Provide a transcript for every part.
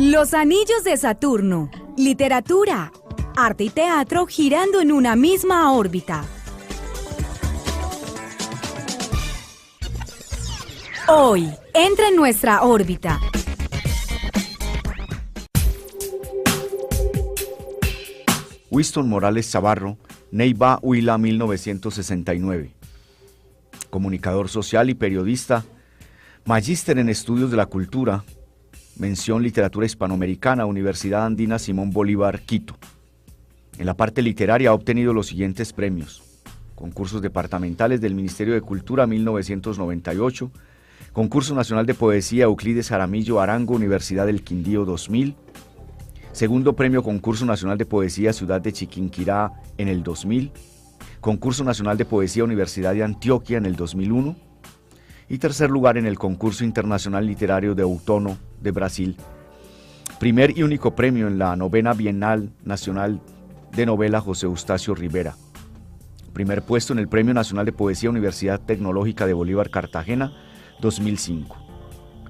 Los anillos de Saturno. Literatura, arte y teatro girando en una misma órbita. Hoy, entra en nuestra órbita. Winston Morales Chavarro, Neiva, Huila, 1969. Comunicador social y periodista, magíster en estudios de la cultura, mención literatura hispanoamericana, Universidad Andina Simón Bolívar, Quito. En la parte literaria ha obtenido los siguientes premios: concursos departamentales del Ministerio de Cultura 1998, Concurso Nacional de Poesía Euclides Jaramillo Arango, Universidad del Quindío 2000, segundo premio Concurso Nacional de Poesía Ciudad de Chiquinquirá en el 2000, Concurso Nacional de Poesía Universidad de Antioquia en el 2001 y tercer lugar en el Concurso Internacional Literario de Outono de Brasil, primer y único premio en la 9ª Bienal Nacional de Novela José Eustacio Rivera, primer puesto en el Premio Nacional de Poesía Universidad Tecnológica de Bolívar Cartagena 2005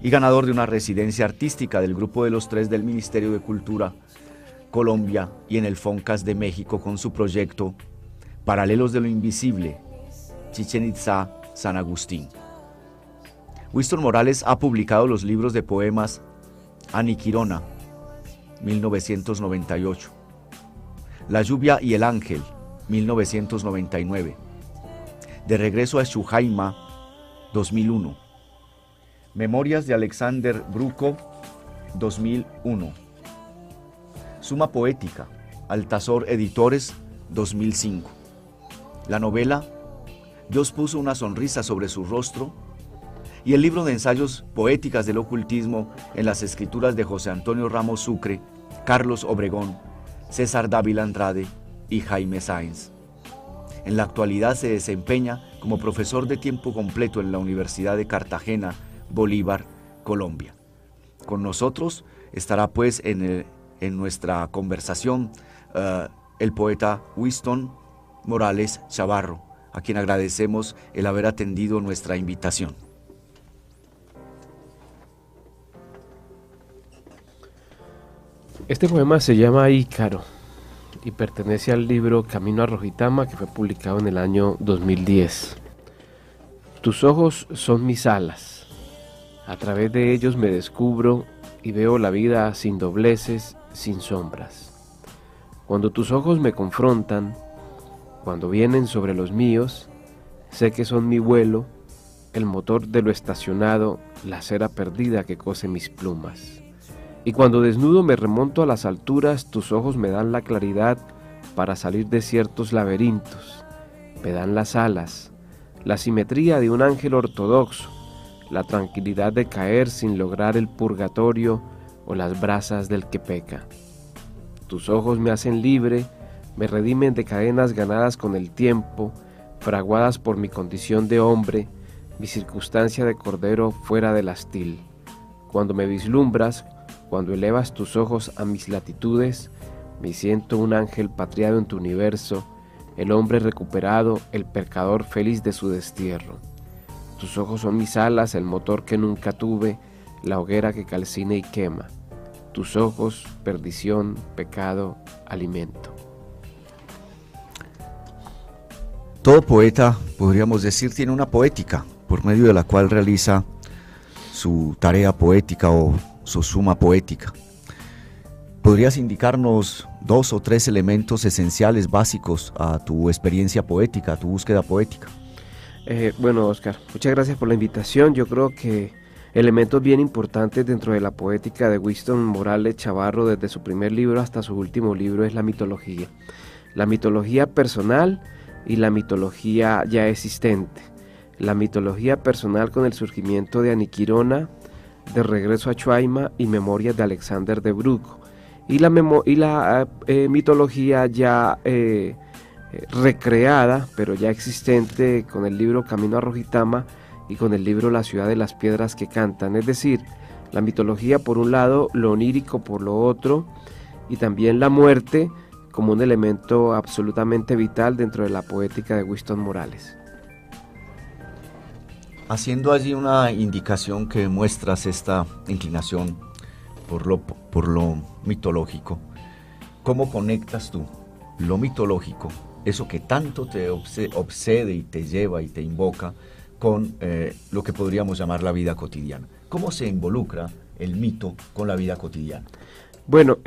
y ganador de una residencia artística del Grupo de los Tres del Ministerio de Cultura Colombia y en el FONCAS de México con su proyecto Paralelos de lo Invisible, Chichén Itzá, San Agustín. Winston Morales ha publicado los libros de poemas Aniquirona, 1998, La lluvia y el ángel, 1999, De regreso a Chujaima, 2001, Memorias de Alexander Bruco, 2001, Suma Poética, Altazor Editores, 2005. La novela Dios puso una sonrisa sobre su rostro y el libro de ensayos Poéticas del Ocultismo en las escrituras de José Antonio Ramos Sucre, Carlos Obregón, César Dávila Andrade y Jaime Sáenz. En la actualidad se desempeña como profesor de tiempo completo en la Universidad de Cartagena, Bolívar, Colombia. Con nosotros estará pues en nuestra conversación el poeta Winston Morales Chavarro, a quien agradecemos el haber atendido nuestra invitación. Este poema se llama Ícaro y pertenece al libro Camino a Rojitama, que fue publicado en el año 2010. Tus ojos son mis alas. A través de ellos me descubro y veo la vida sin dobleces, sin sombras. Cuando tus ojos me confrontan, cuando vienen sobre los míos, sé que son mi vuelo, el motor de lo estacionado, la cera perdida que cose mis plumas. Y cuando desnudo me remonto a las alturas, tus ojos me dan la claridad para salir de ciertos laberintos, me dan las alas, la simetría de un ángel ortodoxo, la tranquilidad de caer sin lograr el purgatorio o las brasas del que peca. Tus ojos me hacen libre, me redimen de cadenas ganadas con el tiempo, fraguadas por mi condición de hombre, mi circunstancia de cordero fuera del astil. Cuando me vislumbras, cuando elevas tus ojos a mis latitudes, me siento un ángel patriado en tu universo, el hombre recuperado, el pecador feliz de su destierro. Tus ojos son mis alas, el motor que nunca tuve, la hoguera que calcina y quema. Tus ojos, perdición, pecado, alimento. Todo poeta, podríamos decir, tiene una poética, por medio de la cual realiza su tarea poética o su suma poética. ¿Podrías indicarnos 2 o 3 elementos esenciales, básicos a tu experiencia poética, a tu búsqueda poética? Bueno, Oscar, muchas gracias por la invitación. Yo creo que elementos bien importantes dentro de la poética de Winston Morales Chavarro, desde su primer libro hasta su último libro, es la mitología. La mitología personal y la mitología ya existente. La mitología personal con el surgimiento de Aniquirona, De regreso a Chuaima y Memorias de Alexander de Bruco. Y la mitología ya recreada, pero ya existente, con el libro Camino a Rojitama y con el libro La ciudad de las piedras que cantan. Es decir, la mitología por un lado, lo onírico por lo otro, y también la muerte como un elemento absolutamente vital dentro de la poética de Winston Morales. Haciendo allí una indicación que muestras esta inclinación por lo mitológico. ¿Cómo conectas tú lo mitológico, eso que tanto te obsede y te lleva y te invoca, con lo que podríamos llamar la vida cotidiana? ¿Cómo se involucra el mito con la vida cotidiana? Bueno,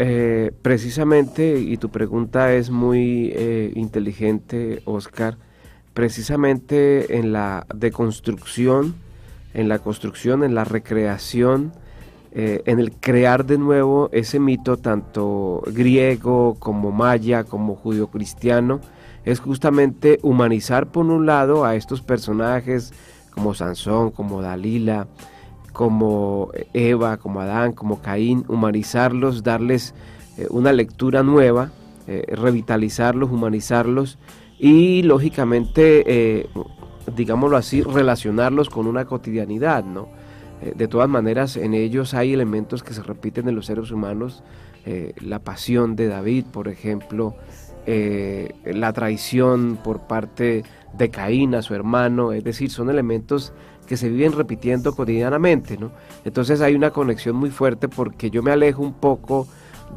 precisamente, y tu pregunta es muy inteligente, Oscar, precisamente en la deconstrucción, en la construcción, en la recreación, en el crear de nuevo ese mito, tanto griego como maya, como judio-cristiano, es justamente humanizar por un lado a estos personajes como Sansón, como Dalila, como Eva, como Adán, como Caín, humanizarlos, darles una lectura nueva, revitalizarlos, humanizarlos y lógicamente, digámoslo así, relacionarlos con una cotidianidad, ¿no? De todas maneras, en ellos hay elementos que se repiten en los seres humanos, la pasión de David, por ejemplo, la traición por parte de Caín a su hermano, es decir, son elementos que se viven repitiendo cotidianamente, ¿no? Entonces hay una conexión muy fuerte porque yo me alejo un poco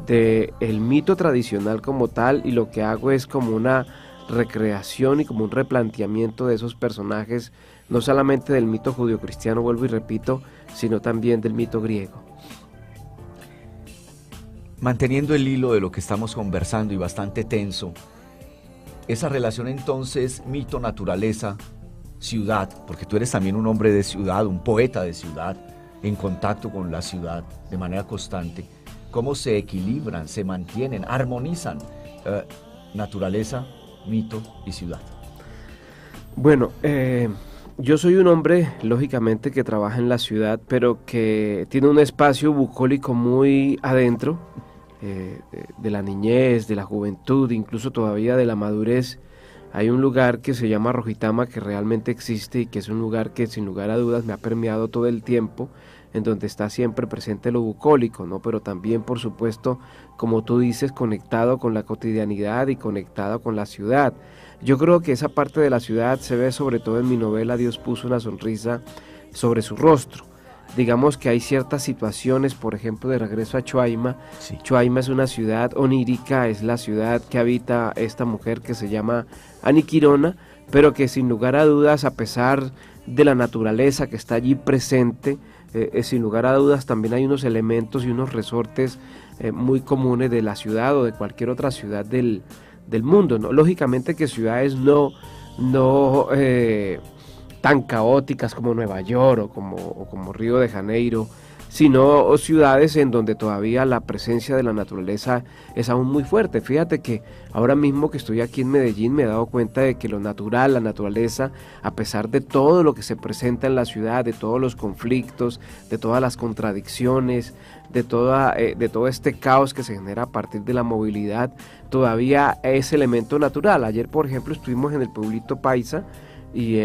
del mito tradicional como tal y lo que hago es como una recreación y como un replanteamiento de esos personajes, no solamente del mito judio-cristiano, vuelvo y repito, sino también del mito griego. Manteniendo el hilo de lo que estamos conversando y bastante tenso, esa relación entonces mito-naturaleza, ciudad, porque tú eres también un hombre de ciudad, un poeta de ciudad, en contacto con la ciudad de manera constante, ¿cómo se equilibran, se mantienen, armonizan naturaleza, mito y ciudad? Bueno, yo soy un hombre, lógicamente, que trabaja en la ciudad, pero que tiene un espacio bucólico muy adentro, de la niñez, de la juventud, incluso todavía de la madurez. Hay un lugar que se llama Rojitama que realmente existe y que es un lugar que sin lugar a dudas me ha permeado todo el tiempo, en donde está siempre presente lo bucólico, ¿no? Pero también, por supuesto, como tú dices, conectado con la cotidianidad y conectado con la ciudad. Yo creo que esa parte de la ciudad se ve sobre todo en mi novela Dios puso una sonrisa sobre su rostro. Digamos que hay ciertas situaciones, por ejemplo, de regreso a Chuaima. Sí. Chuaima es una ciudad onírica, es la ciudad que habita esta mujer que se llama Aniquirona, pero que sin lugar a dudas, a pesar de la naturaleza que está allí presente, sin lugar a dudas también hay unos elementos y unos resortes muy comunes de la ciudad o de cualquier otra ciudad del mundo, ¿no? Lógicamente que ciudades no tan caóticas como Nueva York o como Río de Janeiro, sino ciudades en donde todavía la presencia de la naturaleza es aún muy fuerte. Fíjate que ahora mismo que estoy aquí en Medellín me he dado cuenta de que lo natural, la naturaleza, a pesar de todo lo que se presenta en la ciudad, de todos los conflictos, de todas las contradicciones, de todo este caos que se genera a partir de la movilidad, todavía es elemento natural. Ayer, por ejemplo, estuvimos en el pueblito Paisa y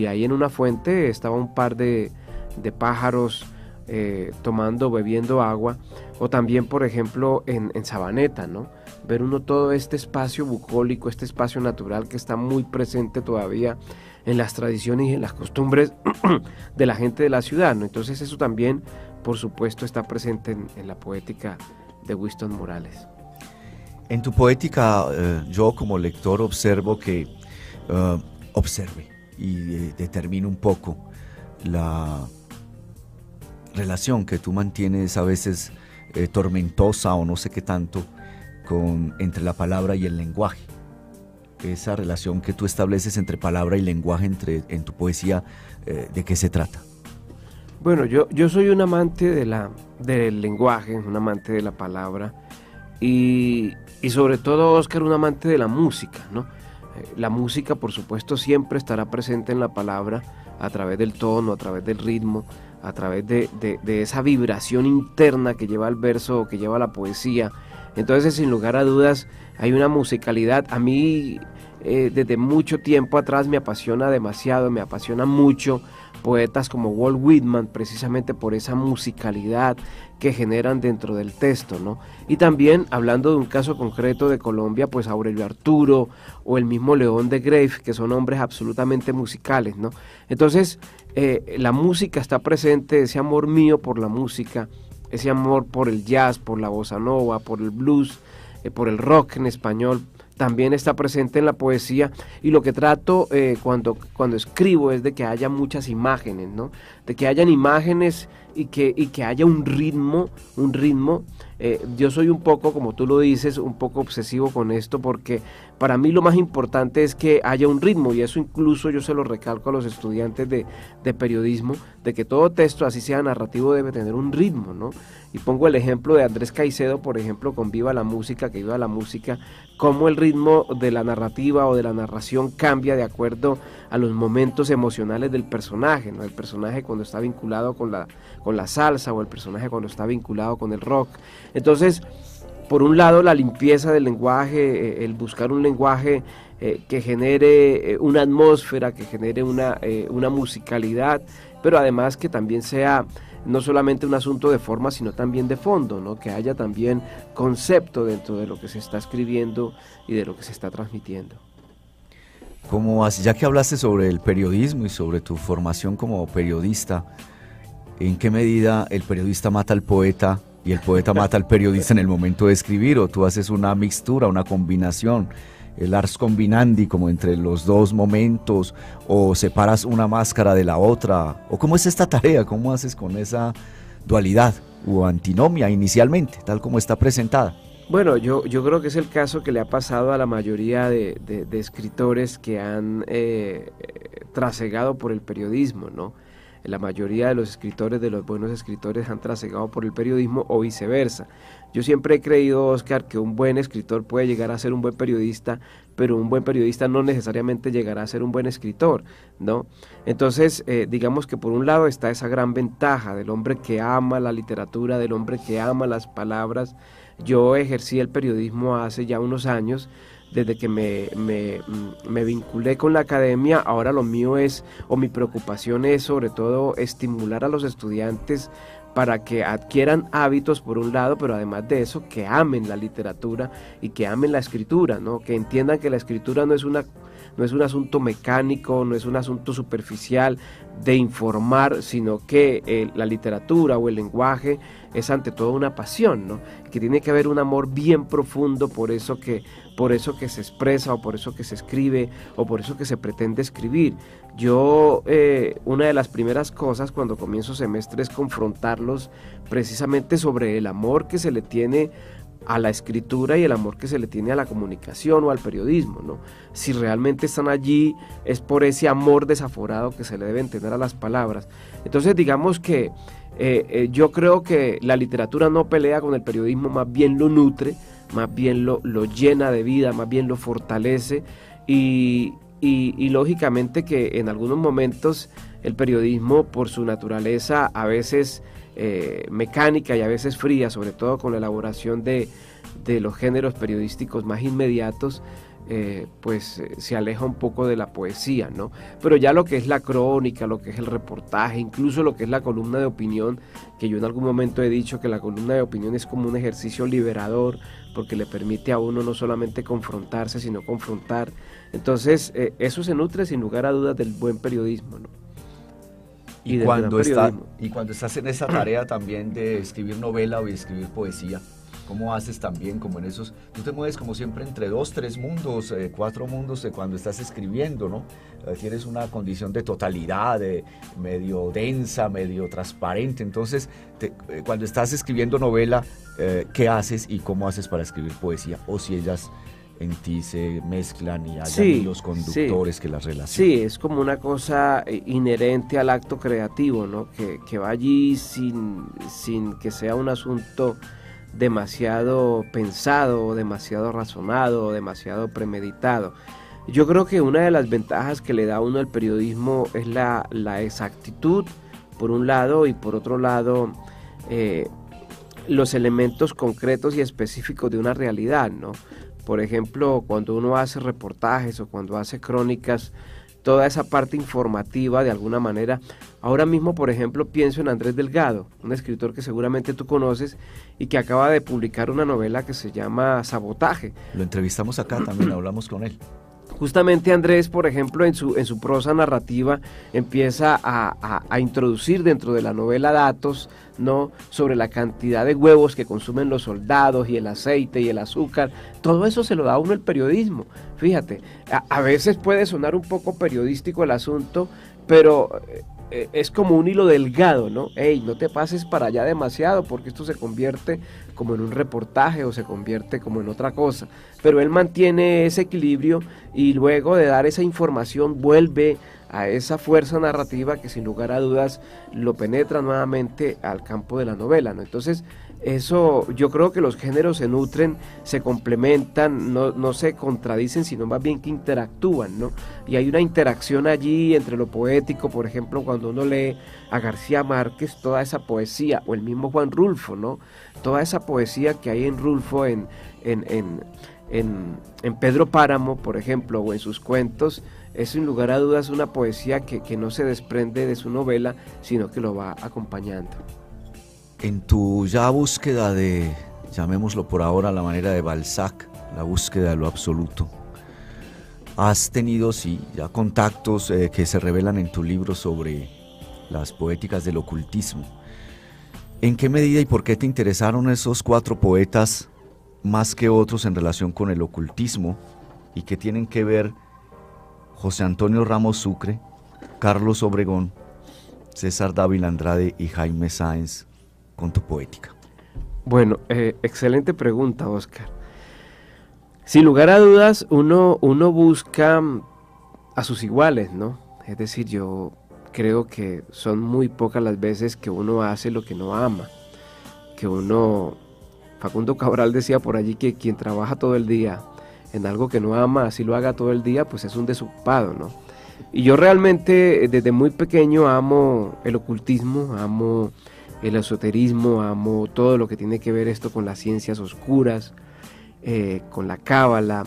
ahí en una fuente estaba un par de pájaros bebiendo agua, o también, por ejemplo, en Sabaneta, ¿no? Ver uno todo este espacio bucólico, este espacio natural que está muy presente todavía en las tradiciones y en las costumbres de la gente de la ciudad, ¿no? Entonces eso también, por supuesto, está presente en la poética de Winston Morales. En tu poética, yo como lector observo que observe y determino un poco la relación que tú mantienes a veces tormentosa o no sé qué tanto entre la palabra y el lenguaje. Esa relación que tú estableces entre palabra y lenguaje en tu poesía, ¿de qué se trata? Bueno, yo soy un amante del lenguaje, un amante de la palabra y sobre todo, Oscar, un amante de la música, ¿no? La música, por supuesto, siempre estará presente en la palabra a través del tono, a través del ritmo, a través de esa vibración interna que lleva el verso, que lleva la poesía. Entonces, sin lugar a dudas, hay una musicalidad. A mí, desde mucho tiempo atrás, me apasiona demasiado, me apasiona mucho poetas como Walt Whitman, precisamente por esa musicalidad que generan dentro del texto, ¿no? Y también, hablando de un caso concreto de Colombia, pues Aurelio Arturo o el mismo León de Greiff, que son hombres absolutamente musicales, ¿no? Entonces, la música está presente, ese amor mío por la música ese amor por el jazz, por la bossa nova, por el blues, por el rock en español, también está presente en la poesía, y lo que trato cuando escribo es de que haya muchas imágenes, ¿no? De que hayan imágenes y que haya un ritmo. Yo soy un poco, como tú lo dices, un poco obsesivo con esto, porque para mí lo más importante es que haya un ritmo, y eso incluso yo se lo recalco a los estudiantes de periodismo, de que todo texto, así sea narrativo, debe tener un ritmo, ¿no? Y pongo el ejemplo de Andrés Caicedo, por ejemplo, con Viva la Música, que Viva la Música, cómo el ritmo de la narrativa o de la narración cambia de acuerdo a los momentos emocionales del personaje, ¿no? El personaje cuando está vinculado con la salsa, o el personaje cuando está vinculado con el rock. Entonces, por un lado, la limpieza del lenguaje, el buscar un lenguaje que genere una atmósfera, que genere una musicalidad, pero además que también sea no solamente un asunto de forma, sino también de fondo, ¿no? Que haya también concepto dentro de lo que se está escribiendo y de lo que se está transmitiendo. Ya que hablaste sobre el periodismo y sobre tu formación como periodista, ¿en qué medida el periodista mata al poeta y el poeta mata al periodista en el momento de escribir? ¿O tú haces una mixtura, una combinación, el ars combinandi, como entre los dos momentos, o separas una máscara de la otra? ¿O cómo es esta tarea? ¿Cómo haces con esa dualidad o antinomia inicialmente, tal como está presentada? Bueno, yo creo que es el caso que le ha pasado a la mayoría de escritores que han trasegado por el periodismo, ¿no? La mayoría de los escritores, de los buenos escritores, han trasegado por el periodismo, o viceversa. Yo siempre he creído, Oscar, que un buen escritor puede llegar a ser un buen periodista, pero un buen periodista no necesariamente llegará a ser un buen escritor, ¿no? Entonces, digamos que por un lado está esa gran ventaja del hombre que ama la literatura, del hombre que ama las palabras. Yo ejercí el periodismo hace ya unos años, desde que me vinculé con la academia. Ahora lo mío es, o mi preocupación es sobre todo estimular a los estudiantes para que adquieran hábitos por un lado, pero además de eso que amen la literatura y que amen la escritura, ¿no? Que entiendan que la escritura no es un asunto mecánico, no es un asunto superficial de informar, sino que la literatura o el lenguaje es ante todo una pasión, ¿no? Que tiene que haber un amor bien profundo por eso que se expresa, o por eso que se escribe, o por eso que se pretende escribir. Yo, una de las primeras cosas cuando comienzo semestre es confrontarlos precisamente sobre el amor que se le tiene a la escritura y el amor que se le tiene a la comunicación o al periodismo, ¿no? Si realmente están allí es por ese amor desaforado que se le deben tener a las palabras. Entonces, digamos que yo creo que la literatura no pelea con el periodismo, más bien lo nutre, más bien lo llena de vida, más bien lo fortalece, y lógicamente que en algunos momentos el periodismo, por su naturaleza a veces mecánica y a veces fría, sobre todo con la elaboración de los géneros periodísticos más inmediatos, se aleja un poco de la poesía, ¿no? Pero ya lo que es la crónica, lo que es el reportaje, incluso lo que es la columna de opinión, que yo en algún momento he dicho que la columna de opinión es como un ejercicio liberador, porque le permite a uno no solamente confrontarse, sino confrontar. Entonces, eso se nutre sin lugar a dudas del buen periodismo, ¿no? Y cuando estás en esa tarea también de escribir novela o de escribir poesía, ¿cómo haces también como en esos? Tú te mueves como siempre entre 2, 3 mundos, 4 mundos de cuando estás escribiendo, ¿no? Tienes una condición de totalidad, medio densa, medio transparente. Entonces, cuando estás escribiendo novela, ¿qué haces y cómo haces para escribir poesía? O si ellas en ti se mezclan y hay los conductores que las relacionan. Sí, es como una cosa inherente al acto creativo, ¿no? Que va allí sin que sea un asunto demasiado pensado, demasiado razonado, demasiado premeditado. Yo creo que una de las ventajas que le da a uno el periodismo es la exactitud, por un lado, y por otro lado, los elementos concretos y específicos de una realidad, ¿no? Por ejemplo, cuando uno hace reportajes o cuando hace crónicas, toda esa parte informativa de alguna manera. Ahora mismo, por ejemplo, pienso en Andrés Delgado, un escritor que seguramente tú conoces y que acaba de publicar una novela que se llama Sabotaje. Lo entrevistamos acá también, hablamos con él. Justamente Andrés, por ejemplo, en su prosa narrativa empieza a introducir dentro de la novela datos, ¿no?, sobre la cantidad de huevos que consumen los soldados y el aceite y el azúcar. Todo eso se lo da a uno el periodismo. Fíjate, a veces puede sonar un poco periodístico el asunto, pero es como un hilo delgado, ¿no? Ey, no te pases para allá demasiado porque esto se convierte como en un reportaje o se convierte como en otra cosa. Pero él mantiene ese equilibrio y luego de dar esa información vuelve a esa fuerza narrativa que sin lugar a dudas lo penetra nuevamente al campo de la novela, ¿no? Entonces, eso, yo creo que los géneros se nutren, se complementan, no se contradicen, sino más bien que interactúan, ¿no? Y hay una interacción allí entre lo poético, por ejemplo, cuando uno lee a García Márquez, toda esa poesía, o el mismo Juan Rulfo, ¿no? Toda esa poesía que hay en Rulfo, en Pedro Páramo, por ejemplo, o en sus cuentos, es sin lugar a dudas una poesía que no se desprende de su novela, sino que lo va acompañando. En tu ya búsqueda de, llamémoslo por ahora, la manera de Balzac, la búsqueda de lo absoluto, has tenido, sí, ya contactos que se revelan en tu libro sobre las poéticas del ocultismo. ¿En qué medida y por qué te interesaron esos 4 poetas más que otros en relación con el ocultismo y que tienen que ver José Antonio Ramos Sucre, Carlos Obregón, César Dávila Andrade y Jaime Sáenz con tu poética? Bueno, excelente pregunta, Oscar. Sin lugar a dudas, uno busca a sus iguales, ¿no? Es decir, yo creo que son muy pocas las veces que uno hace lo que no ama, que uno... Facundo Cabral decía por allí que quien trabaja todo el día en algo que no ama, así lo haga todo el día, pues es un desocupado, ¿no? Y yo realmente desde muy pequeño amo el ocultismo, amo el esoterismo, amo todo lo que tiene que ver esto con las ciencias oscuras, con la cábala,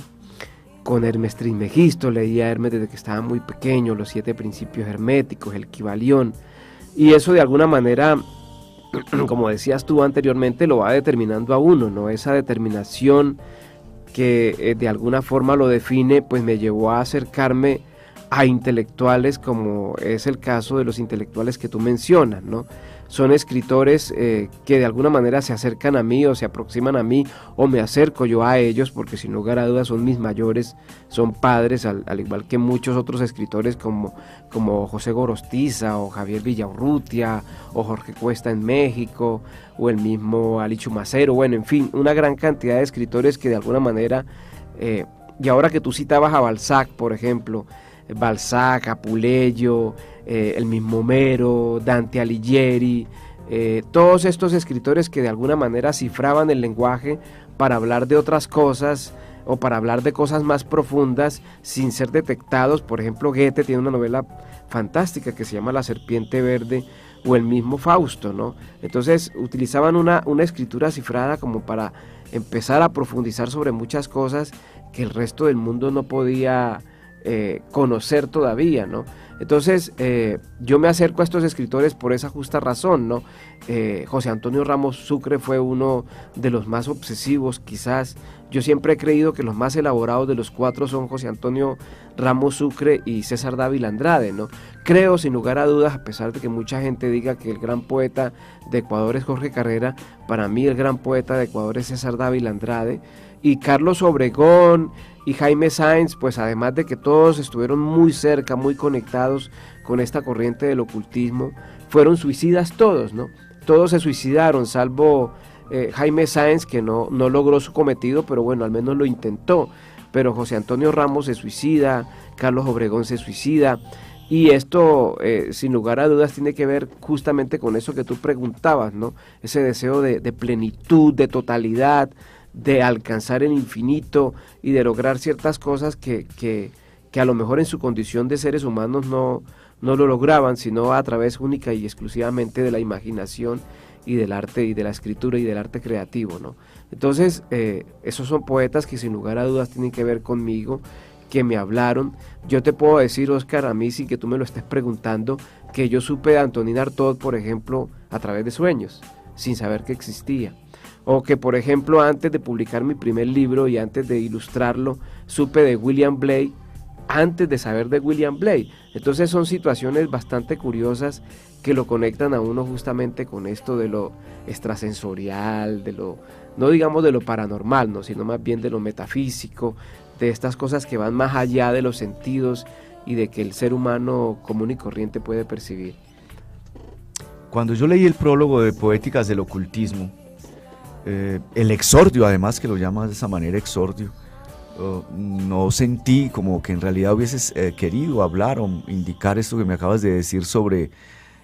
con Hermes Trismegisto. Leía a Hermes desde que estaba muy pequeño, los 7 principios herméticos, el Kybalión, y eso de alguna manera, como decías tú anteriormente, lo va determinando a uno, ¿no? Esa determinación que de alguna forma lo define, pues me llevó a acercarme a intelectuales, como es el caso de los intelectuales que tú mencionas, ¿no? Son escritores que de alguna manera se acercan a mí o se aproximan a mí o me acerco yo a ellos, porque sin lugar a dudas son mis mayores, son padres, al igual que muchos otros escritores como José Gorostiza o Javier Villaurrutia o Jorge Cuesta en México o el mismo Ali Chumacero, bueno, en fin, una gran cantidad de escritores que de alguna manera, y ahora que tú citabas a Balzac, por ejemplo, Balzac, Apuleyo, el mismo Homero, Dante Alighieri, todos estos escritores que de alguna manera cifraban el lenguaje para hablar de otras cosas o para hablar de cosas más profundas sin ser detectados. Por ejemplo, Goethe tiene una novela fantástica que se llama La Serpiente Verde, o el mismo Fausto, ¿no? Entonces utilizaban una escritura cifrada como para empezar a profundizar sobre muchas cosas que el resto del mundo no podía conocer todavía, ¿no? Entonces yo me acerco a estos escritores por esa justa razón, ¿no? José Antonio Ramos Sucre fue uno de los más obsesivos, quizás. Yo siempre he creído que los más elaborados de los 4 son José Antonio Ramos Sucre y César Dávila Andrade, ¿no? Creo sin lugar a dudas, a pesar de que mucha gente diga que el gran poeta de Ecuador es Jorge Carrera, para mí el gran poeta de Ecuador es César Dávila Andrade, y Carlos Obregón y Jaime Sáenz, pues además de que todos estuvieron muy cerca, muy conectados con esta corriente del ocultismo, fueron suicidas todos, ¿no? Todos se suicidaron, salvo Jaime Sáenz, que no logró su cometido, pero bueno, al menos lo intentó. Pero José Antonio Ramos se suicida, Carlos Obregón se suicida, y esto sin lugar a dudas tiene que ver justamente con eso que tú preguntabas, ¿no? Ese deseo de plenitud, de totalidad, de alcanzar el infinito y de lograr ciertas cosas que a lo mejor en su condición de seres humanos no lo lograban, sino a través única y exclusivamente de la imaginación y del arte y de la escritura y del arte creativo, ¿no? Entonces esos son poetas que sin lugar a dudas tienen que ver conmigo, que me hablaron. Yo te puedo decir, Oscar, a mí sin que tú me lo estés preguntando, que yo supe de Antonín Artaud, por ejemplo, a través de sueños, sin saber que existía. O que, por ejemplo, antes de publicar mi primer libro y antes de ilustrarlo, supe de William Blake antes de saber de William Blake. Entonces son situaciones bastante curiosas que lo conectan a uno justamente con esto de lo extrasensorial, de lo, no digamos de lo paranormal, ¿no? Sino más bien de lo metafísico, de estas cosas que van más allá de los sentidos y de que el ser humano común y corriente puede percibir. Cuando yo leí el prólogo de Poéticas del Ocultismo, el exordio, además, que lo llamas de esa manera, exordio, no sentí como que en realidad hubieses querido hablar o indicar esto que me acabas de decir sobre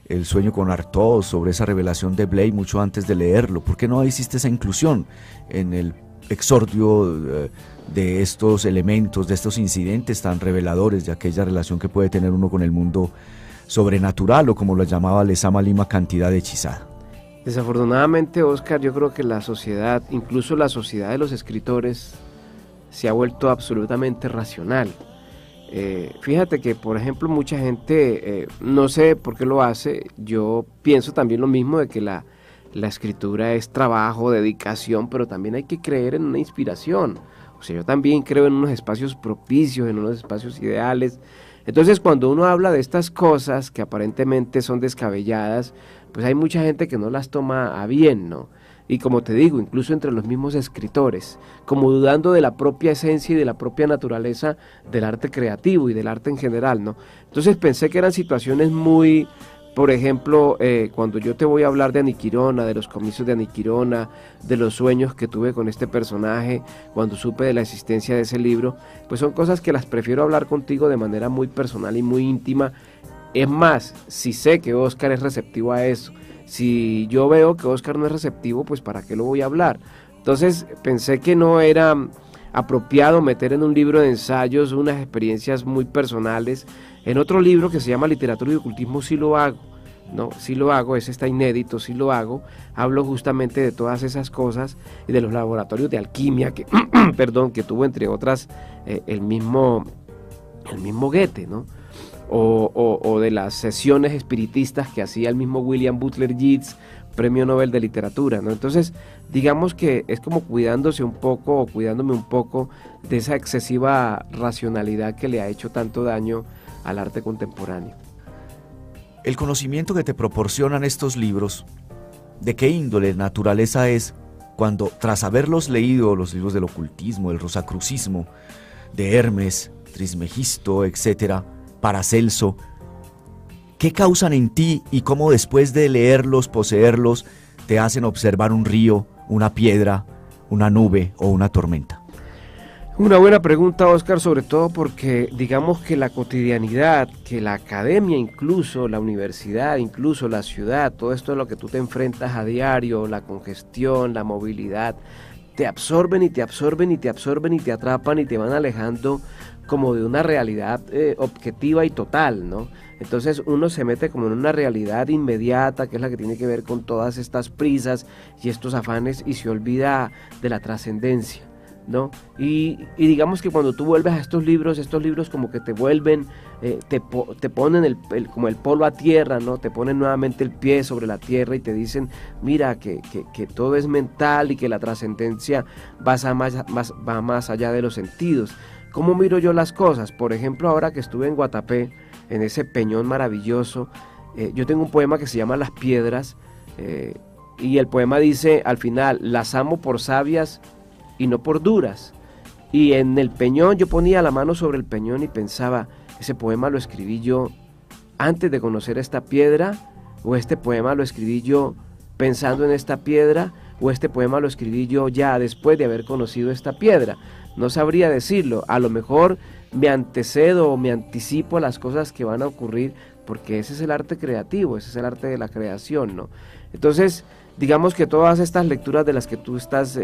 el sueño con Artaud, sobre esa revelación de Blake mucho antes de leerlo. ¿Por qué no hiciste esa inclusión en el exordio de estos elementos, de estos incidentes tan reveladores de aquella relación que puede tener uno con el mundo sobrenatural, o como lo llamaba Lezama Lima, cantidad hechizada? Desafortunadamente, Oscar, yo creo que la sociedad, incluso la sociedad de los escritores, se ha vuelto absolutamente racional. Fíjate que, por ejemplo, mucha gente, no sé por qué lo hace, yo pienso también lo mismo, de que la escritura es trabajo, dedicación, pero también hay que creer en una inspiración. O sea, yo también creo en unos espacios propicios, en unos espacios ideales. Entonces, cuando uno habla de estas cosas que aparentemente son descabelladas, pues hay mucha gente que no las toma a bien, ¿no? Y como te digo, incluso entre los mismos escritores, como dudando de la propia esencia y de la propia naturaleza del arte creativo y del arte en general, ¿no? Entonces pensé que eran situaciones muy, por ejemplo, cuando yo te voy a hablar de Aniquirona, de los comicios de Aniquirona, de los sueños que tuve con este personaje, cuando supe de la existencia de ese libro, pues son cosas que las prefiero hablar contigo de manera muy personal y muy íntima. Es más, si sé que Oscar es receptivo a eso, si yo veo que Oscar no es receptivo, pues ¿para qué lo voy a hablar? Entonces pensé que no era apropiado meter en un libro de ensayos unas experiencias muy personales. En otro libro que se llama Literatura y Ocultismo sí lo hago, ¿no? Sí lo hago, ese está inédito, sí lo hago. Hablo justamente de todas esas cosas y de los laboratorios de alquimia que, perdón, que tuvo entre otras el mismo Goethe, ¿no? O de las sesiones espiritistas que hacía el mismo William Butler Yeats, Premio Nobel de Literatura, ¿no? Entonces, digamos que es como cuidándose un poco, o cuidándome un poco de esa excesiva racionalidad que le ha hecho tanto daño al arte contemporáneo. El conocimiento que te proporcionan estos libros, ¿de qué índole, naturaleza es, cuando tras haberlos leído, los libros del ocultismo, el rosacrucismo, de Hermes, Trismegisto, etcétera, Paracelso, qué causan en ti y cómo después de leerlos, poseerlos, te hacen observar un río, una piedra, una nube o una tormenta? Una buena pregunta, Oscar, sobre todo porque digamos que la cotidianidad, que la academia incluso, la universidad, incluso la ciudad, todo esto es lo que tú te enfrentas a diario, la congestión, la movilidad, te absorben y te absorben y te absorben y te atrapan y te van alejando como de una realidad objetiva y total, ¿no? Entonces uno se mete como en una realidad inmediata, que es la que tiene que ver con todas estas prisas y estos afanes, y se olvida de la trascendencia, ¿no? Y digamos que cuando tú vuelves a estos libros como que te vuelven, te ponen como el polo a tierra, ¿no? Te ponen nuevamente el pie sobre la tierra y te dicen, mira, que todo es mental y que la trascendencia va más allá de los sentidos. ¿Cómo miro yo las cosas? Por ejemplo, ahora que estuve en Guatapé, en ese peñón maravilloso, yo tengo un poema que se llama Las Piedras, y el poema dice al final, las amo por sabias y no por duras. Y en el peñón yo ponía la mano sobre el peñón y pensaba, ese poema lo escribí yo antes de conocer esta piedra, o este poema lo escribí yo pensando en esta piedra, o este poema lo escribí yo ya después de haber conocido esta piedra. No sabría decirlo, a lo mejor me antecedo o me anticipo a las cosas que van a ocurrir, porque ese es el arte creativo, ese es el arte de la creación, ¿no? Entonces, digamos que todas estas lecturas de las que tú estás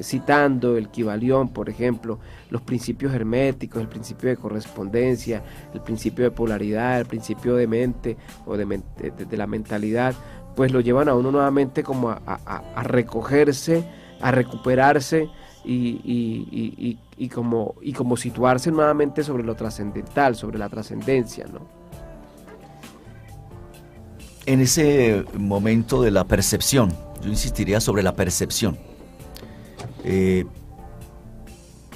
citando, el Kybalión, por ejemplo, los principios herméticos, el principio de correspondencia, el principio de polaridad, el principio de mente o de la mentalidad, pues lo llevan a uno nuevamente como a recogerse, a recuperarse y como situarse nuevamente sobre lo trascendental, sobre la trascendencia, ¿no? En ese momento de la percepción, yo insistiría sobre la percepción.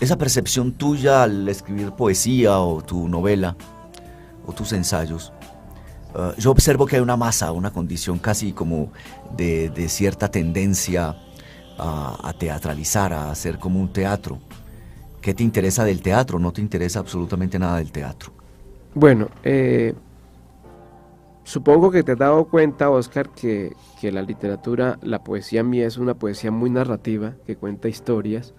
esa percepción tuya al escribir poesía o tu novela o tus ensayos, yo observo que hay una masa, una condición casi como de cierta tendencia a teatralizar, a hacer como un teatro. ¿Qué te interesa del teatro? ¿No te interesa absolutamente nada del teatro? Bueno, supongo que te has dado cuenta, Oscar, que la literatura, la poesía mía es una poesía muy narrativa, que cuenta historias.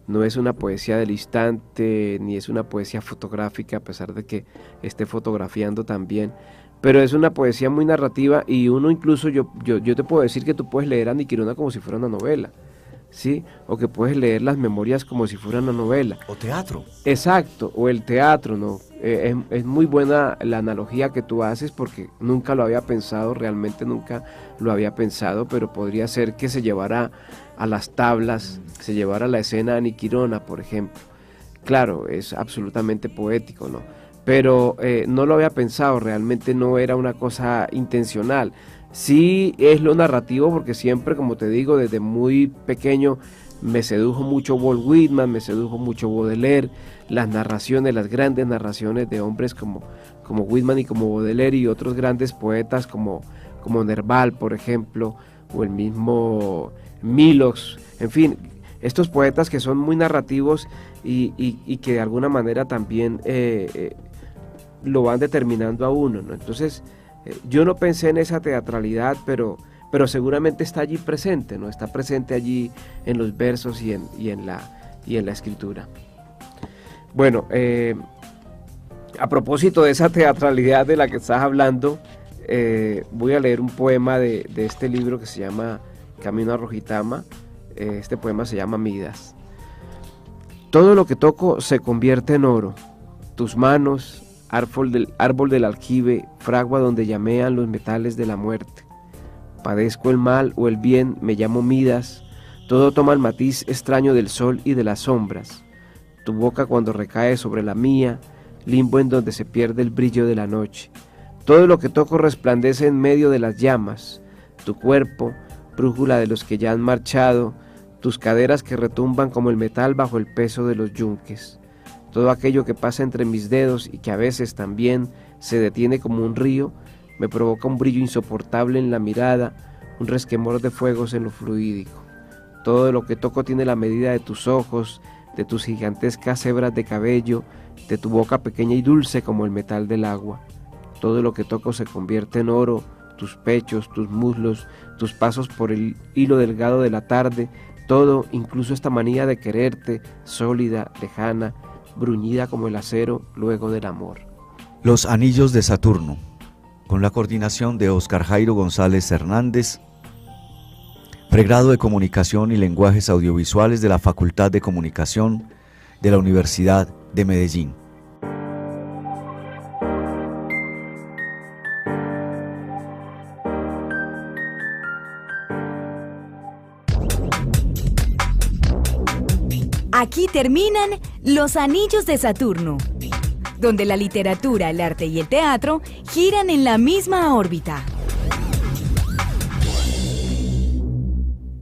No es una poesía del instante, ni es una poesía fotográfica, a pesar de que esté fotografiando también. Pero es una poesía muy narrativa y uno incluso, yo te puedo decir que tú puedes leer a Niquirona como si fuera una novela, ¿sí? O que puedes leer las memorias como si fuera una novela. O teatro. Exacto, o el teatro, ¿no? Es muy buena la analogía que tú haces porque nunca lo había pensado, realmente nunca lo había pensado, pero podría ser que se llevara a las tablas, se llevara a la escena a Niquirona, por ejemplo. Claro, es absolutamente poético, ¿no? Pero no lo había pensado, realmente no era una cosa intencional. Sí es lo narrativo porque siempre, como te digo, desde muy pequeño me sedujo mucho Walt Whitman, me sedujo mucho Baudelaire, las narraciones, las grandes narraciones de hombres como Whitman y como Baudelaire y otros grandes poetas como Nerval, por ejemplo, o el mismo Milox, en fin, estos poetas que son muy narrativos y que de alguna manera también lo van determinando a uno, ¿no? Entonces, yo no pensé en esa teatralidad, pero seguramente está allí presente, ¿no? Está presente allí en los versos y en la escritura. Bueno, a propósito de esa teatralidad de la que estás hablando, voy a leer un poema de este libro que se llama Camino a Rojitama. Este poema se llama Midas. Todo lo que toco se convierte en oro. Tus manos, árbol del aljibe, fragua donde llamean los metales de la muerte. Padezco el mal o el bien, me llamo Midas. Todo toma el matiz extraño del sol y de las sombras. Tu boca cuando recae sobre la mía, limbo en donde se pierde el brillo de la noche. Todo lo que toco resplandece en medio de las llamas. Tu cuerpo, brújula de los que ya han marchado, tus caderas que retumban como el metal bajo el peso de los yunques. Todo aquello que pasa entre mis dedos y que a veces también se detiene como un río, me provoca un brillo insoportable en la mirada, un resquemor de fuegos en lo fluídico. Todo lo que toco tiene la medida de tus ojos, de tus gigantescas hebras de cabello, de tu boca pequeña y dulce como el metal del agua. Todo lo que toco se convierte en oro, tus pechos, tus muslos, tus pasos por el hilo delgado de la tarde, todo, incluso esta manía de quererte, sólida, lejana, bruñida como el acero luego del amor. Los anillos de Saturno, con la coordinación de Oscar Jairo González Hernández, pregrado de Comunicación y Lenguajes Audiovisuales de la Facultad de Comunicación de la Universidad de Medellín. Aquí terminan Los Anillos de Saturno, donde la literatura, el arte y el teatro giran en la misma órbita.